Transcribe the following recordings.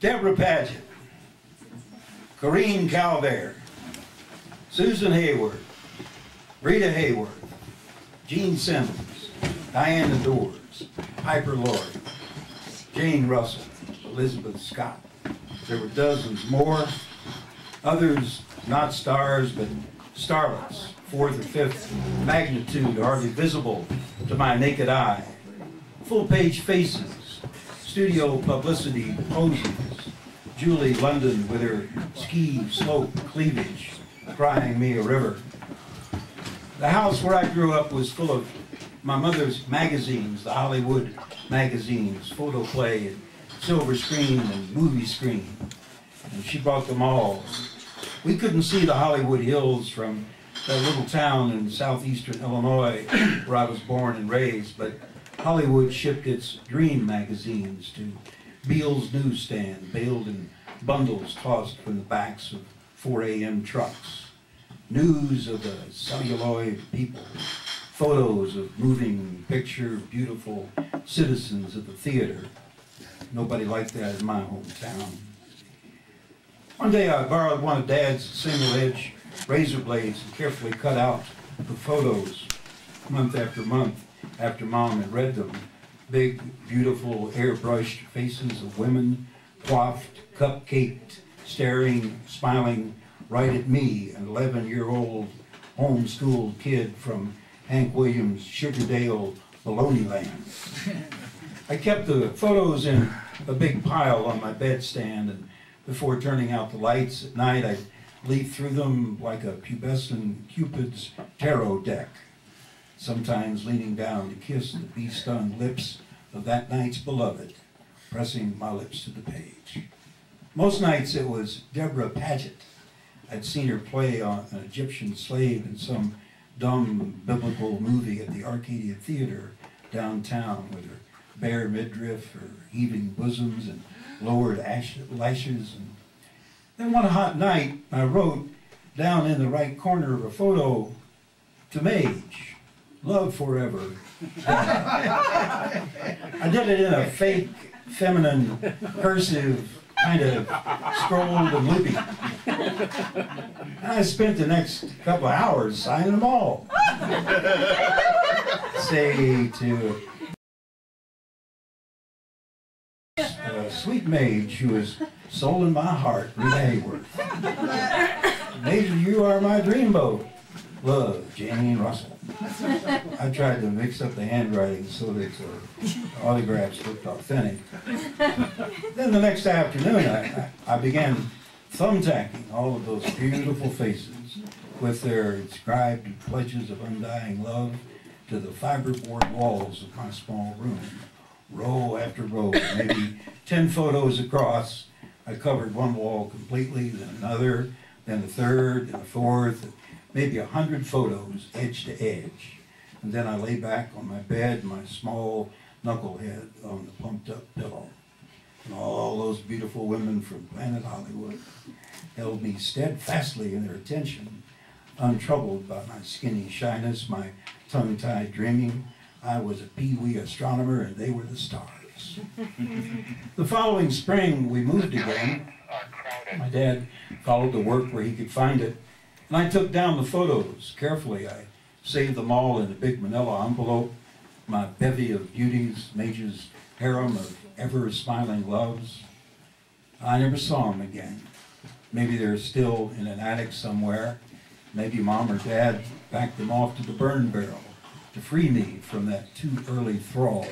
Deborah Paget, Corinne Calvert, Susan Hayward, Rita Hayworth, Jean Simmons, Diana Dors, Piper Laurie, Jane Russell, Elizabeth Scott. There were dozens more, others not stars but starlets, fourth or fifth magnitude, hardly visible to my naked eye. Full-page faces, studio publicity poses, Julie London with her ski slope cleavage, crying me a river. The house where I grew up was full of my mother's magazines, the Hollywood magazines, photoplay and silver screen and movie screen. And she brought them all. We couldn't see the Hollywood Hills from that little town in southeastern Illinois where I was born and raised, but Hollywood shipped its dream magazines to Beale's newsstand, baled in bundles tossed from the backs of 4 a.m. trucks. News of the celluloid people, photos of moving picture, beautiful citizens of the theater. Nobody like that in my hometown. One day I borrowed one of Dad's single-edge razor blades and carefully cut out the photos month after Mom had read them. Big, beautiful, airbrushed faces of women, coiffed, cupcaked, staring, smiling right at me, an 11-year-old homeschooled kid from Hank Williams' Sugardale, Baloney Land. I kept the photos in a big pile on my bedstand, and before turning out the lights at night, I'd leaf through them like a pubescent Cupid's tarot deck, sometimes leaning down to kiss the bee-stung lips of that night's beloved, pressing my lips to the page. Most nights it was Deborah Paget. I'd seen her play on an Egyptian slave in some dumb biblical movie at the Arcadia Theater downtown with her bare midriff, her heaving bosoms and lowered lashes. And then one hot night, I wrote down in the right corner of a photo, to Maj, love forever. I did it in a fake, feminine, cursive, kind of scrolled and loopy. And I spent the next couple of hours signing them all. Say to sweet Maj, who is soul in my heart, Rita Hayworth. Maj, you are my dreamboat. Love, Jane Russell. I tried to mix up the handwriting so that the autographs looked authentic. Then the next afternoon, I began thumbtacking all of those beautiful faces with their inscribed pledges of undying love to the fiberboard walls of my small room. Row after row, maybe 10 photos across. I covered one wall completely, then another, then a third, then a fourth, maybe 100 photos, edge to edge. And then I lay back on my bed, my small knucklehead on the pumped up pillow. And all those beautiful women from Planet Hollywood held me steadfastly in their attention, untroubled by my skinny shyness, my tongue-tied dreaming. I was a pee-wee astronomer and they were the stars. The following spring, we moved again. My dad followed the work where he could find it. And I took down the photos carefully. I saved them all in a big manila envelope. My bevy of beauties, Maj's harem of ever-smiling loves. I never saw them again. Maybe they're still in an attic somewhere. Maybe Mom or Dad backed them off to the burn barrel to free me from that too early thrall.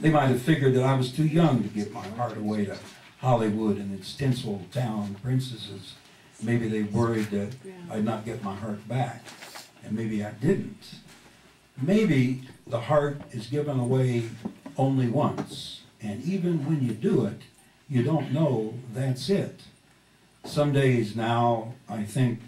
They might have figured that I was too young to give my heart away to Hollywood and its tinsel town princesses. Maybe they worried that I'd not get my heart back, and maybe I didn't. Maybe the heart is given away only once, and even when you do it, you don't know that's it. Some days now, I think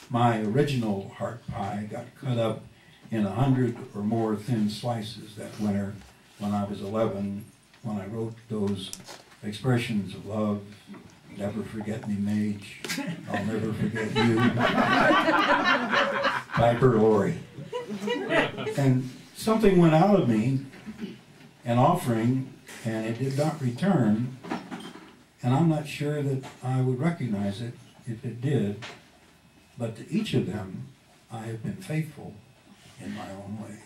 my original heart pie got cut up in 100 or more thin slices that winter when I was 11, when I wrote those expressions of love. Never forget me, Maj. I'll never forget you. Piper Laurie. And something went out of me an offering, and it did not return, and I'm not sure that I would recognize it if it did, but to each of them, I have been faithful in my own way.